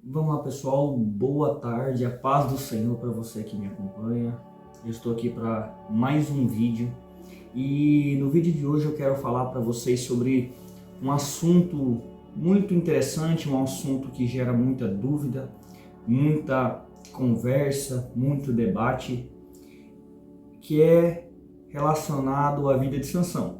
Vamos lá, pessoal, boa tarde, a paz do Senhor para você que me acompanha. Eu estou aqui para mais um vídeo e no vídeo de hoje eu quero falar para vocês sobre um assunto muito interessante, um assunto que gera muita dúvida, muita conversa, muito debate, que é relacionado à vida de Sansão.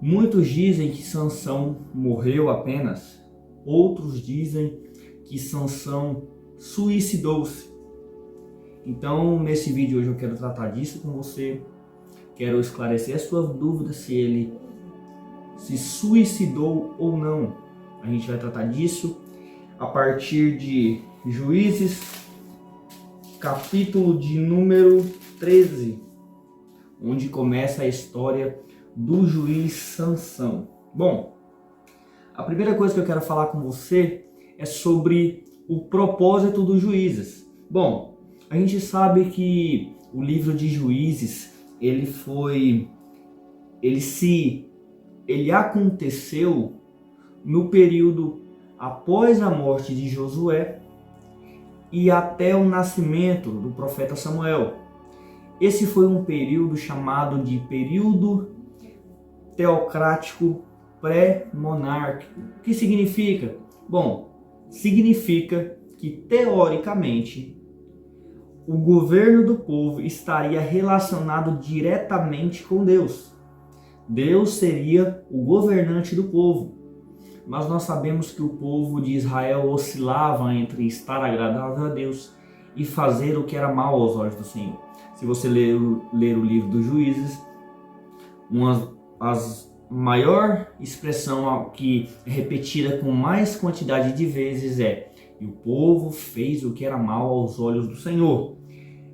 Muitos dizem que Sansão morreu apenas, outros dizem que Sansão suicidou-se. Então, nesse vídeo hoje eu quero tratar disso com você. Quero esclarecer as suas dúvidas se ele se suicidou ou não. A gente vai tratar disso a partir de Juízes, capítulo de número 13, onde começa a história do juiz Sansão. Bom, a primeira coisa que eu quero falar com você é sobre o propósito dos juízes. Bom, a gente sabe que o livro de Juízes, ele aconteceu no período após a morte de Josué e até o nascimento do profeta Samuel. Esse foi um período chamado de período teocrático pré-monárquico. O que significa? Bom, significa que, teoricamente, o governo do povo estaria relacionado diretamente com Deus. Deus seria o governante do povo. Mas nós sabemos que o povo de Israel oscilava entre estar agradável a Deus e fazer o que era mal aos olhos do Senhor. Se você ler o livro dos Juízes, maior expressão que é repetida com mais quantidade de vezes é: e o povo fez o que era mal aos olhos do Senhor.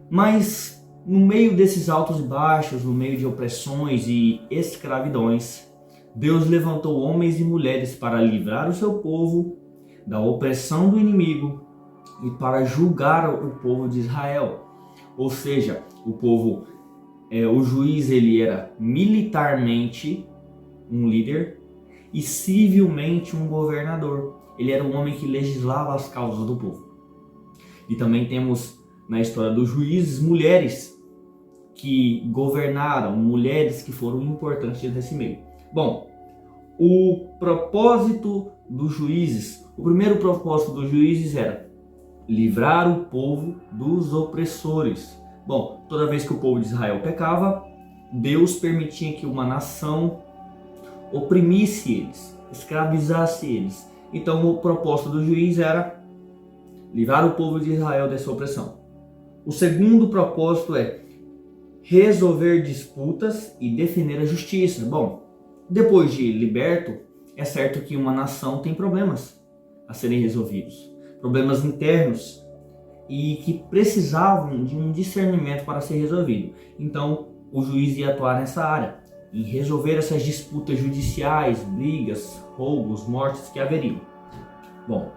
Mas no meio desses altos e baixos, no meio de opressões e escravidões, Deus levantou homens e mulheres para livrar o seu povo da opressão do inimigo e para julgar o povo de Israel. Ou seja, o juiz ele era militarmente um líder e civilmente um governador. Ele era um homem que legislava as causas do povo. E também temos na história dos juízes mulheres que governaram, mulheres que foram importantes nesse meio. Bom, o propósito dos juízes, o primeiro propósito dos juízes era livrar o povo dos opressores. Bom, toda vez que o povo de Israel pecava, Deus permitia que uma nação oprimisse eles, escravizasse eles. Então o propósito do juiz era livrar o povo de Israel dessa opressão. O segundo propósito é resolver disputas e defender a justiça. Bom, depois de liberto, é certo que uma nação tem problemas a serem resolvidos, problemas internos e que precisavam de um discernimento para ser resolvido. Então o juiz ia atuar nessa área, em resolver essas disputas judiciais, brigas, roubos, mortes que haveriam. Bom,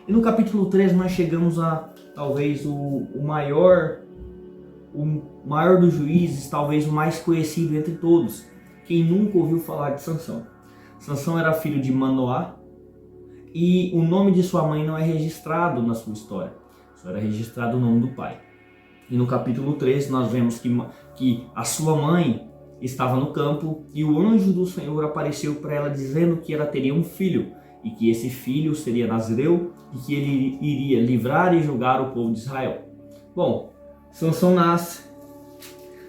e no capítulo 3 nós chegamos a talvez o maior dos juízes, talvez o mais conhecido entre todos. Quem nunca ouviu falar de Sansão? Sansão era filho de Manoá e o nome de sua mãe não é registrado na sua história, só era registrado o nome do pai. E no capítulo 3 nós vemos que a sua mãe estava no campo e o anjo do Senhor apareceu para ela dizendo que ela teria um filho e que esse filho seria Nazireu e que ele iria livrar e julgar o povo de Israel. Bom, Sansão nasce.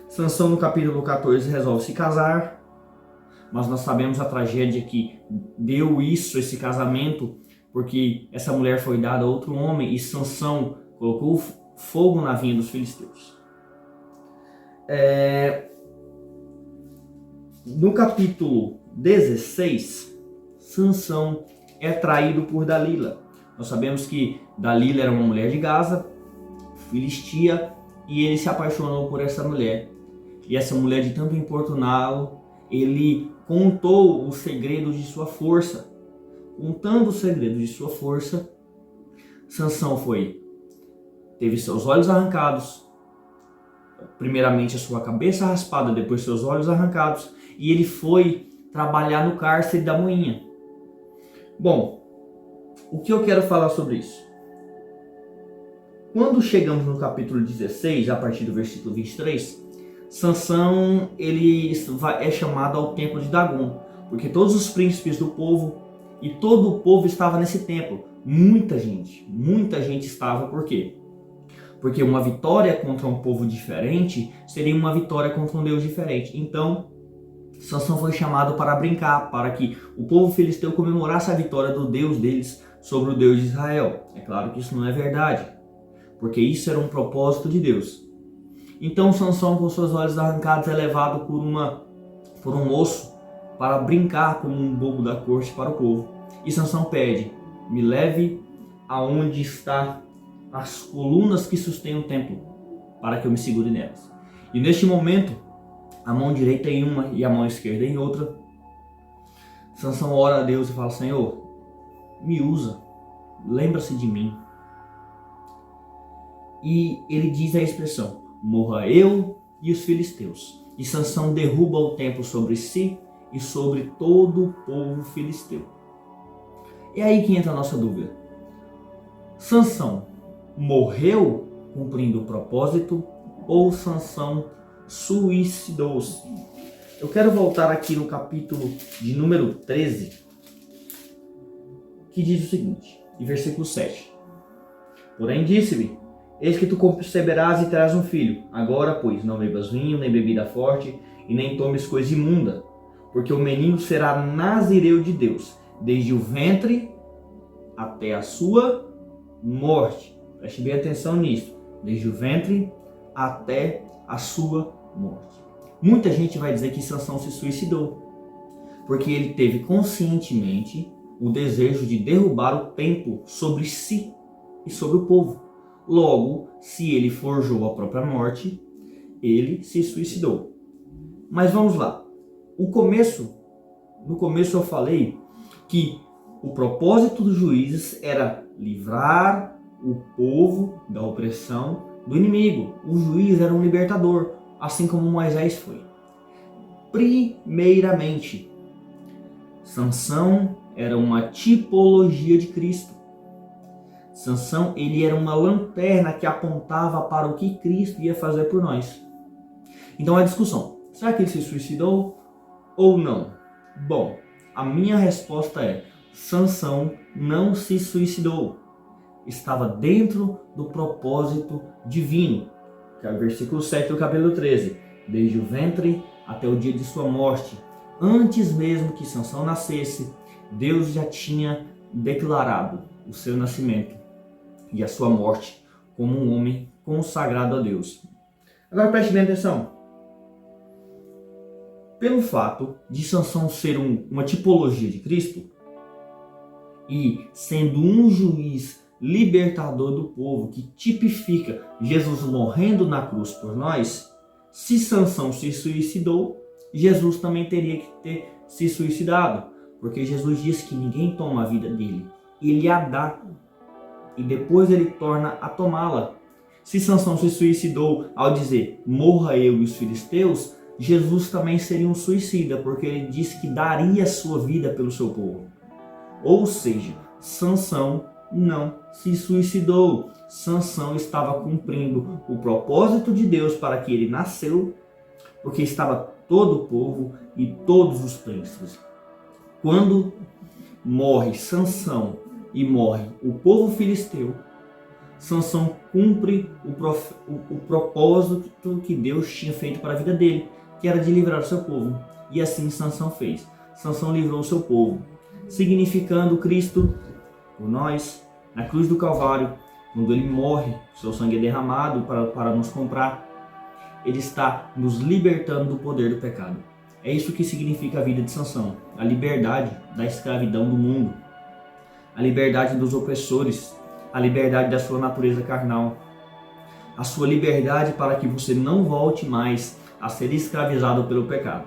Sansão no capítulo 14 resolve se casar, mas nós sabemos a tragédia que deu esse casamento, porque essa mulher foi dada a outro homem e Sansão colocou fogo na vinha dos filisteus. No capítulo 16, Sansão é traído por Dalila. Nós sabemos que Dalila era uma mulher de Gaza, filistia, e ele se apaixonou por essa mulher. E essa mulher, de tanto importuná-lo, ele contou os segredos de sua força. Contando os segredos de sua força, Sansão teve seus olhos arrancados, primeiramente a sua cabeça raspada, depois seus olhos arrancados, e ele foi trabalhar no cárcere da moinha. Bom, o que eu quero falar sobre isso? Quando chegamos no capítulo 16, a partir do versículo 23, Sansão é chamado ao templo de Dagom, porque todos os príncipes do povo e todo o povo estava nesse templo. Muita gente estava. Por quê? Porque uma vitória contra um povo diferente seria uma vitória contra um Deus diferente. Então, Sansão foi chamado para brincar, para que o povo filisteu comemorasse a vitória do Deus deles sobre o Deus de Israel. É claro que isso não é verdade, porque isso era um propósito de Deus. Então Sansão, com seus olhos arrancados, é levado por um moço para brincar como um bobo da corte para o povo. E Sansão pede: me leve aonde está as colunas que sustêm o templo, para que eu me segure nelas. E neste momento, a mão direita em uma e a mão esquerda em outra, Sansão ora a Deus e fala: Senhor, me usa, lembra-se de mim. E ele diz a expressão: morra eu e os filisteus. E Sansão derruba o templo sobre si e sobre todo o povo filisteu. É aí que entra a nossa dúvida. Sansão morreu cumprindo o propósito ou Sansão suicidou-se? Eu quero voltar aqui no capítulo de número 13, que diz o seguinte, em versículo 7. Porém disse-me: eis que tu conceberás e terás um filho. Agora, pois, não bebas vinho, nem bebida forte, e nem tomes coisa imunda, porque o menino será nazireu de Deus, desde o ventre até a sua morte. Preste bem atenção nisso. Desde o ventre até a sua morte. Muita gente vai dizer que Sansão se suicidou, porque ele teve conscientemente o desejo de derrubar o templo sobre si e sobre o povo. Logo, se ele forjou a própria morte, ele se suicidou. Mas vamos lá. No começo eu falei que o propósito dos juízes era livrar o povo da opressão do inimigo. O juiz era um libertador, assim como Moisés foi. Primeiramente, Sansão era uma tipologia de Cristo. Sansão, ele era uma lanterna que apontava para o que Cristo ia fazer por nós. Então a discussão: será que ele se suicidou ou não? Bom, a minha resposta é: Sansão não se suicidou. Estava dentro do propósito divino, que é o versículo 7 do capítulo 13. Desde o ventre até o dia de sua morte, antes mesmo que Sansão nascesse, Deus já tinha declarado o seu nascimento e a sua morte como um homem consagrado a Deus. Agora preste bem atenção. Pelo fato de Sansão ser uma tipologia de Cristo e sendo um juiz libertador do povo que tipifica Jesus morrendo na cruz por nós, se Sansão se suicidou, Jesus também teria que ter se suicidado, porque Jesus diz que ninguém toma a vida dele, ele a dá e depois ele torna a tomá-la. Se Sansão se suicidou ao dizer morra eu e os filisteus, Jesus também seria um suicida, porque ele disse que daria sua vida pelo seu povo. Ou seja, Sansão não se suicidou. Sansão estava cumprindo o propósito de Deus para que ele nasceu, porque estava todo o povo e todos os príncipes. Quando morre Sansão e morre o povo filisteu, Sansão cumpre o propósito que Deus tinha feito para a vida dele, que era de livrar o seu povo. E assim Sansão fez. Sansão livrou o seu povo, significando Cristo por nós na cruz do Calvário. Quando ele morre, seu sangue é derramado para nos comprar. Ele está nos libertando do poder do pecado. É isso que significa a vida de Sansão, a liberdade da escravidão do mundo, a liberdade dos opressores, a liberdade da sua natureza carnal, a sua liberdade para que você não volte mais a ser escravizado pelo pecado.